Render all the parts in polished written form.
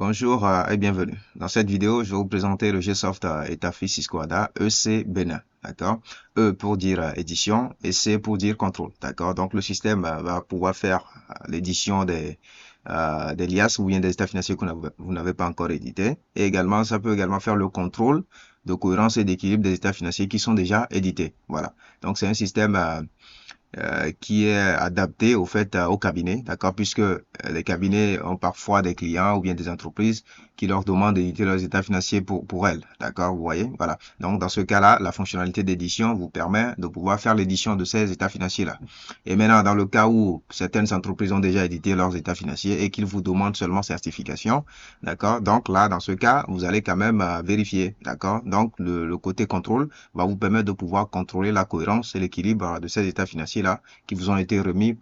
Bonjour et bienvenue. Dans cette vidéo, je vais vous présenter le GSoft Etafi Sisquada EC Benin. D'accord? E pour dire édition et C pour dire contrôle. D'accord? Donc le système va pouvoir faire l'édition des liasses ou bien des états financiers que vous n'avez pas encore édités. Et également, ça peut également faire le contrôle de cohérence et d'équilibre des états financiers qui sont déjà édités. Voilà. Donc c'est un système qui est adapté au fait au cabinet, d'accord, puisque les cabinets ont parfois des clients ou bien des entreprises qui leur demandent d'éditer leurs états financiers pour elles, d'accord, vous voyez, voilà. Donc dans ce cas-là, la fonctionnalité d'édition vous permet de pouvoir faire l'édition de ces états financiers-là. Et maintenant, dans le cas où certaines entreprises ont déjà édité leurs états financiers et qu'ils vous demandent seulement certification, d'accord, donc là, dans ce cas, vous allez quand même vérifier, d'accord. Donc le côté contrôle va vous permettre de pouvoir contrôler la cohérence et l'équilibre de ces états financiers là qui vous ont été remis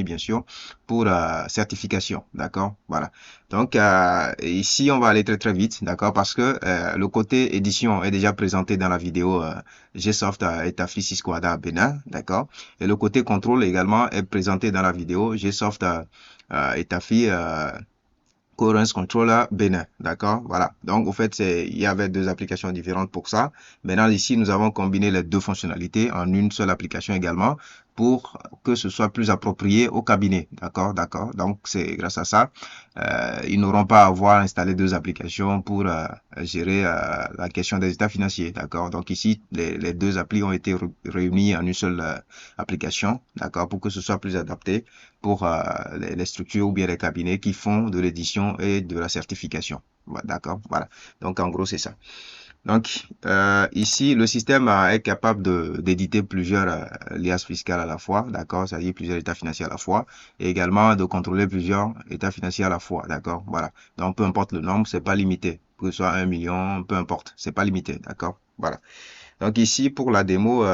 bien sûr pour certification, d'accord, voilà. Donc ici on va aller très vite, d'accord, parce que le côté édition est déjà présenté dans la vidéo GSoft Etafi Sisquada Benin, d'accord, et le côté contrôle également est présenté dans la vidéo GSoft Etafi Coherence Controller Benin, d'accord, voilà. Donc, au fait, il y avait deux applications différentes pour ça. Maintenant, ici, nous avons combiné les deux fonctionnalités en une seule application également pour que ce soit plus approprié au cabinet, d'accord, d'accord. Donc, c'est grâce à ça, ils n'auront pas à avoir installé deux applications pour gérer la question des états financiers, d'accord. Donc, ici, les deux applis ont été réunis en une seule application, d'accord, pour que ce soit plus adapté pour les structures ou bien les cabinets qui font de l'édition et de la certification. D'accord, voilà. Donc, en gros, c'est ça. Donc, ici, le système est capable d'éditer plusieurs liasses fiscales à la fois, d'accord, c'est-à-dire plusieurs états financiers à la fois, et également de contrôler plusieurs états financiers à la fois, d'accord, voilà. Donc, peu importe le nombre, c'est pas limité, que ce soit 1 million, peu importe, c'est pas limité, d'accord, voilà. Donc, ici, pour la démo,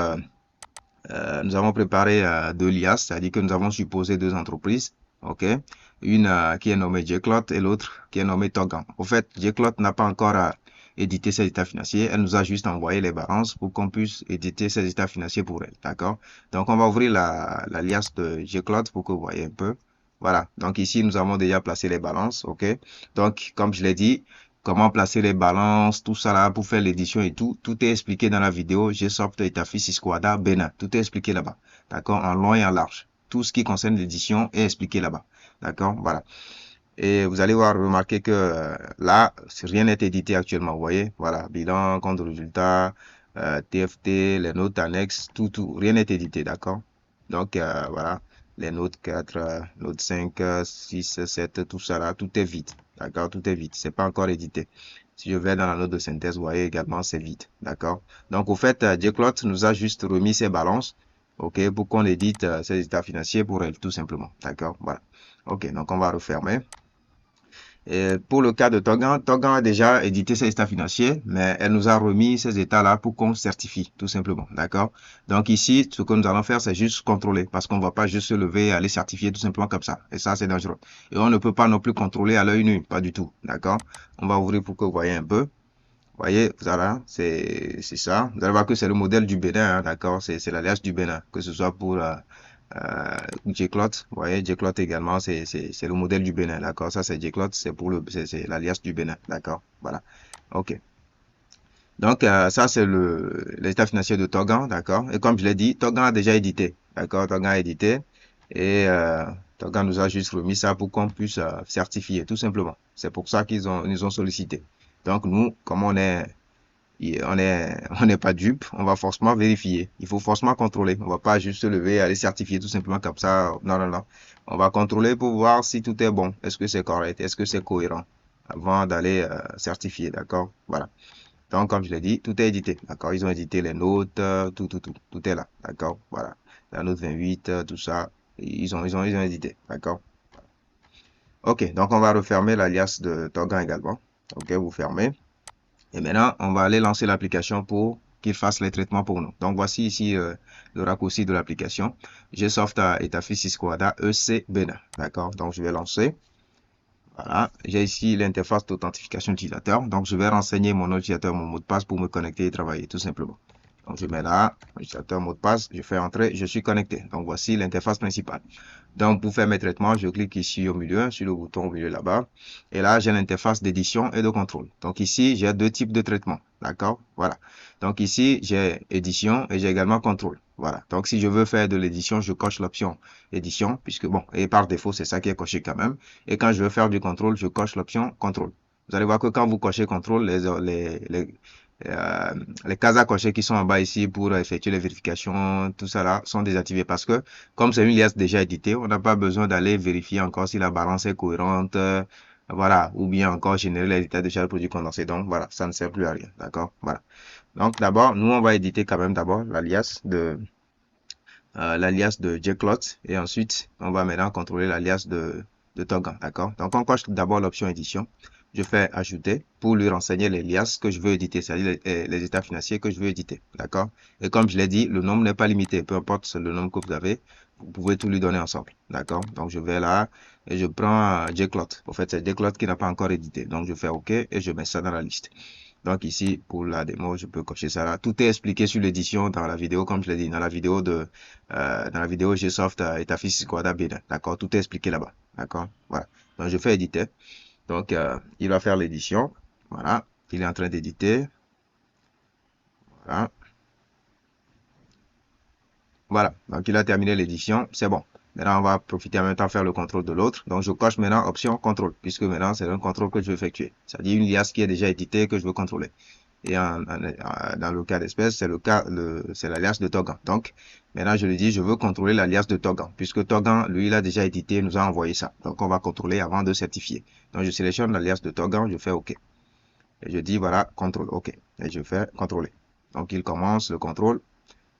nous avons préparé deux liasses, c'est-à-dire que nous avons supposé deux entreprises, ok, une qui est nommée Jclot et l'autre qui est nommée Togan. Au fait, Jclot n'a pas encore édité ses états financiers, elle nous a juste envoyé les balances pour qu'on puisse éditer ses états financiers pour elle, d'accord. Donc on va ouvrir la liasse de Jclot pour que vous voyez un peu. Voilà, donc ici nous avons déjà placé les balances, ok. Donc comme je l'ai dit, comment placer les balances, tout ça là pour faire l'édition et tout. Tout est expliqué dans la vidéo GSoft Etafi Sisquada Benin. Tout est expliqué là-bas. D'accord? En long et en large. Tout ce qui concerne l'édition est expliqué là-bas. D'accord? Voilà. Et vous allez voir, remarquer que là, rien n'est édité actuellement. Vous voyez? Voilà. Bilan, compte de résultat, TFT, les notes annexes, tout. Rien n'est édité. D'accord? Donc, voilà. Les notes 4, notes 5, 6, 7, tout ça là, tout est vide. D'accord? Tout est vide. C'est pas encore édité. Si je vais dans la note de synthèse, vous voyez également, c'est vide. D'accord? Donc, au fait, Jclot nous a juste remis ses balances. OK? Pour qu'on édite ses états financiers pour elle, tout simplement. D'accord? Voilà. OK. Donc, on va refermer. Et pour le cas de Togan, Togan a déjà édité ses états financiers, mais elle nous a remis ces états-là pour qu'on certifie, tout simplement. D'accord? Donc ici, ce que nous allons faire, c'est juste contrôler, parce qu'on ne va pas juste se lever et aller certifier tout simplement comme ça. Et ça, c'est dangereux. Et on ne peut pas non plus contrôler à l'œil nu, pas du tout. D'accord? On va ouvrir pour que vous voyez un peu. Vous voyez, voilà, c'est ça. Vous allez voir que c'est le modèle du Bénin, hein, d'accord? C'est l'alliance du Bénin, que ce soit pour Jclot. Vous voyez, Jclot également, c'est le modèle du Bénin, d'accord? Ça, c'est Jclot, c'est l'alliance du Bénin, d'accord? Voilà. OK. Donc, ça, c'est l'état financier de Togan, d'accord? Et comme je l'ai dit, Togan a déjà édité, d'accord? Togan a édité et Togan nous a juste remis ça pour qu'on puisse certifier, tout simplement. C'est pour ça nous ont sollicité. Donc, nous, comme on n'est pas dupe, on va forcément vérifier. Il faut forcément contrôler. On va pas juste se lever et aller certifier tout simplement comme ça. Non, non, non. On va contrôler pour voir si tout est bon. Est-ce que c'est correct? Est-ce que c'est cohérent? Avant d'aller certifier, d'accord? Voilà. Donc, comme je l'ai dit, tout est édité, d'accord? Ils ont édité les notes, tout est là, d'accord? Voilà. La note 28, tout ça, ils ont édité, d'accord? Ok, donc on va refermer l'alias de Togan également. Ok, vous fermez. Et maintenant, on va aller lancer l'application pour qu'il fasse les traitements pour nous. Donc, voici ici le raccourci de l'application. GSoft Etafi Sisquada EC Benin. D'accord? Donc, je vais lancer. Voilà. J'ai ici l'interface d'authentification utilisateur. Donc, je vais renseigner mon utilisateur, mon mot de passe pour me connecter et travailler, tout simplement. Donc, je mets là, utilisateur mot de passe, je fais entrer, je suis connecté. Donc, voici l'interface principale. Donc, pour faire mes traitements, je clique ici au milieu, sur le bouton au milieu là-bas. Et là, j'ai l'interface d'édition et de contrôle. Donc, ici, j'ai deux types de traitements. D'accord? Voilà. Donc, ici, j'ai édition et j'ai également contrôle. Voilà. Donc, si je veux faire de l'édition, je coche l'option édition, puisque bon, et par défaut, c'est ça qui est coché quand même. Et quand je veux faire du contrôle, je coche l'option contrôle. Vous allez voir que quand vous cochez contrôle, les cases à cocher qui sont en bas ici pour effectuer les vérifications, tout ça là, sont désactivées parce que comme c'est une liasse déjà éditée, on n'a pas besoin d'aller vérifier encore si la balance est cohérente, voilà, ou bien encore générer les états de charge produits condensés. Donc voilà, ça ne sert plus à rien, d'accord? Voilà. Donc d'abord, nous on va éditer quand même d'abord l'alias de jcloth et ensuite on va maintenant contrôler l'alias de Togan, d'accord? Donc on coche d'abord l'option édition. Je fais ajouter pour lui renseigner les liasses que je veux éditer, c'est-à-dire les états financiers que je veux éditer, d'accord? Et comme je l'ai dit, le nombre n'est pas limité, peu importe le nombre que vous avez, vous pouvez tout lui donner ensemble, d'accord? Donc je vais là et je prends jcloth. En fait, c'est jcloth qui n'a pas encore édité, donc je fais OK et je mets ça dans la liste. Donc ici, pour la démo, je peux cocher ça là. Tout est expliqué sur l'édition dans la vidéo, comme je l'ai dit, dans la vidéo GSoft Etafis Squada Bina. D'accord, tout est expliqué là-bas. D'accord, voilà. Donc je fais éditer. Donc il va faire l'édition. Voilà, il est en train d'éditer. Voilà. Voilà, donc il a terminé l'édition, c'est bon. Maintenant, on va profiter en même temps faire le contrôle de l'autre. Donc, je coche maintenant option contrôle, puisque maintenant, c'est un contrôle que je veux effectuer. C'est-à-dire une liasse qui est déjà éditée que je veux contrôler. Et dans le cas d'espèce, c'est l'alias de Togan. Donc, maintenant, je lui dis, je veux contrôler l'alias de Togan, puisque Togan, lui, il a déjà édité, il nous a envoyé ça. Donc, on va contrôler avant de certifier. Donc, je sélectionne l'alias de Togan, je fais OK. Et je dis, voilà, contrôle, OK. Et je fais contrôler. Donc, il commence le contrôle.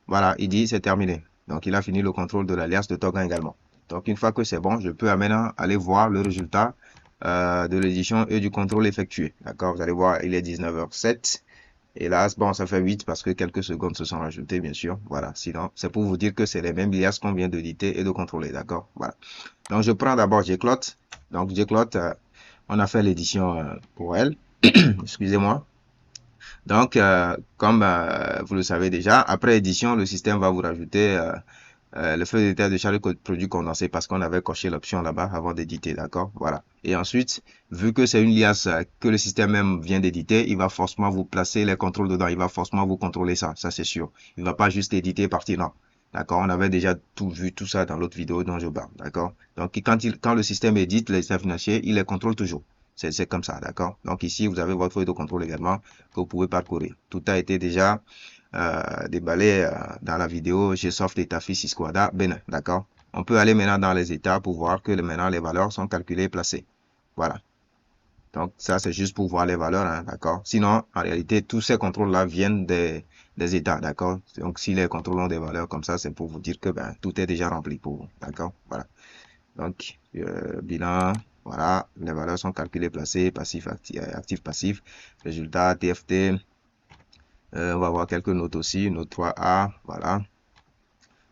Voilà, il dit c'est terminé. Donc, il a fini le contrôle de l'alias de Togan également. Donc, une fois que c'est bon, je peux maintenant aller voir le résultat de l'édition et du contrôle effectué. D'accord, vous allez voir, il est 19h07. Et là, bon, ça fait 8 parce que quelques secondes se sont rajoutées, bien sûr. Voilà, sinon, c'est pour vous dire que c'est les mêmes liasses qu'on vient d'éditer et de contrôler. D'accord, voilà. Donc, je prends d'abord jcloth. Donc, jcloth, on a fait l'édition pour elle. Excusez-moi. Donc, comme vous le savez déjà, après édition, le système va vous rajouter le feu d'état de charge de produit condensé parce qu'on avait coché l'option là-bas avant d'éditer, d'accord? Voilà. Et ensuite, vu que c'est une liasse que le système même vient d'éditer, il va forcément vous placer les contrôles dedans. Il va forcément vous contrôler ça c'est sûr. Il ne va pas juste éditer et partir, non. D'accord? On avait déjà tout vu, tout ça dans l'autre vidéo dont je parle, d'accord? Donc, quand le système édite les états financiers, il les contrôle toujours. C'est comme ça, d'accord? Donc ici, vous avez votre feuille de contrôle également que vous pouvez parcourir. Tout a été déjà déballé dans la vidéo GSoft Etafis Squada Benin, d'accord? On peut aller maintenant dans les états pour voir que maintenant les valeurs sont calculées et placées. Voilà. Donc ça, c'est juste pour voir les valeurs, hein, d'accord? Sinon, en réalité, tous ces contrôles-là viennent des états, d'accord? Donc si les contrôles ont des valeurs comme ça, c'est pour vous dire que ben, tout est déjà rempli pour vous, d'accord? Voilà. Donc, bilan, voilà, les valeurs sont calculées, placées, passif, actif, passif, résultat, TFT, on va voir quelques notes aussi, note 3A, voilà,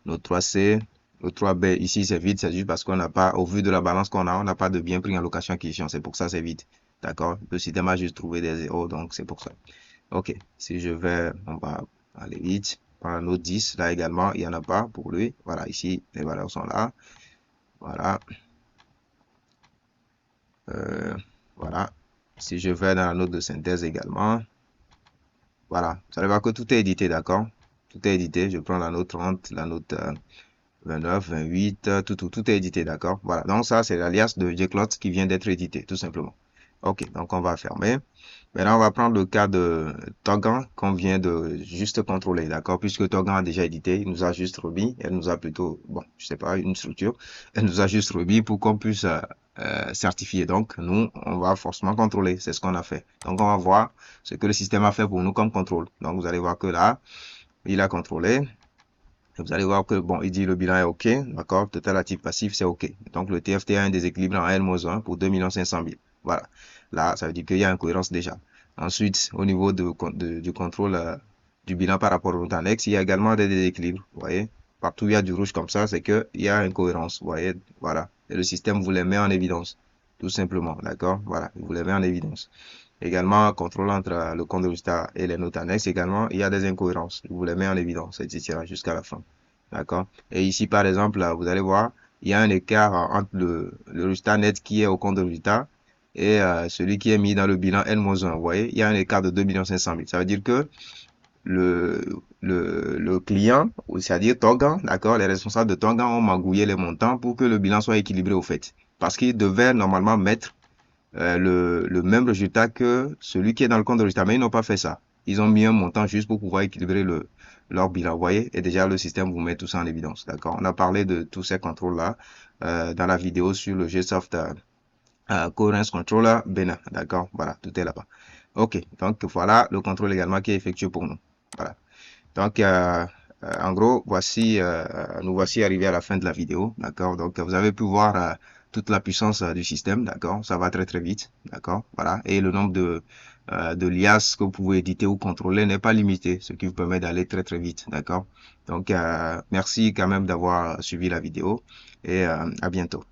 note 3C, note 3B, ici c'est vide, c'est juste parce qu'on n'a pas, au vu de la balance qu'on a, on n'a pas de bien pris en location acquisition, c'est pour ça c'est vide, d'accord, le système a juste trouvé des zéros, donc c'est pour ça. Ok, si je vais, on va aller vite, par la note 10, là également, il n'y en a pas pour lui, voilà, ici, les valeurs sont là, voilà. Voilà. Si je vais dans la note de synthèse également, voilà. Vous allez voir que tout est édité, d'accord? Tout est édité. Je prends la note 30, la note 29, 28, tout est édité, d'accord? Voilà. Donc ça, c'est l'alias de jcloth qui vient d'être édité, tout simplement. Ok, donc on va fermer. Maintenant, on va prendre le cas de Togan qu'on vient de juste contrôler, d'accord? Puisque Togan a déjà édité, il nous a juste remis, elle nous a plutôt, bon, je sais pas, une structure, elle nous a juste remis pour qu'on puisse certifier. Donc, nous, on va forcément contrôler, c'est ce qu'on a fait. Donc, on va voir ce que le système a fait pour nous comme contrôle. Donc, vous allez voir que là, il a contrôlé. Vous allez voir que, bon, il dit le bilan est OK, d'accord? Total actif passif, c'est OK. Donc, le TFT a un déséquilibre en N-1 pour 2 500 000. Voilà. Là, ça veut dire qu'il y a une cohérence déjà. Ensuite, au niveau du contrôle du bilan par rapport au annexe, il y a également des déséquilibres. Vous voyez? Partout où il y a du rouge comme ça, c'est qu'il y a une cohérence. Vous voyez? Voilà. Et le système vous les met en évidence. tout simplement, d'accord? Voilà, je vous les mets en évidence. Également, contrôle entre le compte de résultat et les notes annexes. Également, il y a des incohérences. Je vous les mets en évidence, etc. jusqu'à la fin. D'accord? Et ici, par exemple, là, vous allez voir, il y a un écart entre le résultat net qui est au compte de résultat et celui qui est mis dans le bilan N-1. Vous voyez, il y a un écart de 2 500 000. Ça veut dire que le, le client, c'est-à-dire Togan, d'accord, les responsables de Togan ont magouillé les montants pour que le bilan soit équilibré au fait. Parce qu'ils devaient normalement mettre le même résultat que celui qui est dans le compte de résultat, mais ils n'ont pas fait ça. Ils ont mis un montant juste pour pouvoir équilibrer leur bilan, vous voyez, et déjà le système vous met tout ça en évidence, d'accord? On a parlé de tous ces contrôles-là dans la vidéo sur le GSoft Coherence Controller Bena, d'accord? Voilà, tout est là-bas. Ok, donc voilà le contrôle également qui est effectué pour nous. Voilà. Donc, en gros, voici, nous voici arrivés à la fin de la vidéo, d'accord? Donc, vous avez pu voir toute la puissance du système, d'accord? Ça va très très vite, d'accord? Voilà. Et le nombre de liasses que vous pouvez éditer ou contrôler n'est pas limité, ce qui vous permet d'aller très très vite, d'accord? Donc, merci quand même d'avoir suivi la vidéo et à bientôt.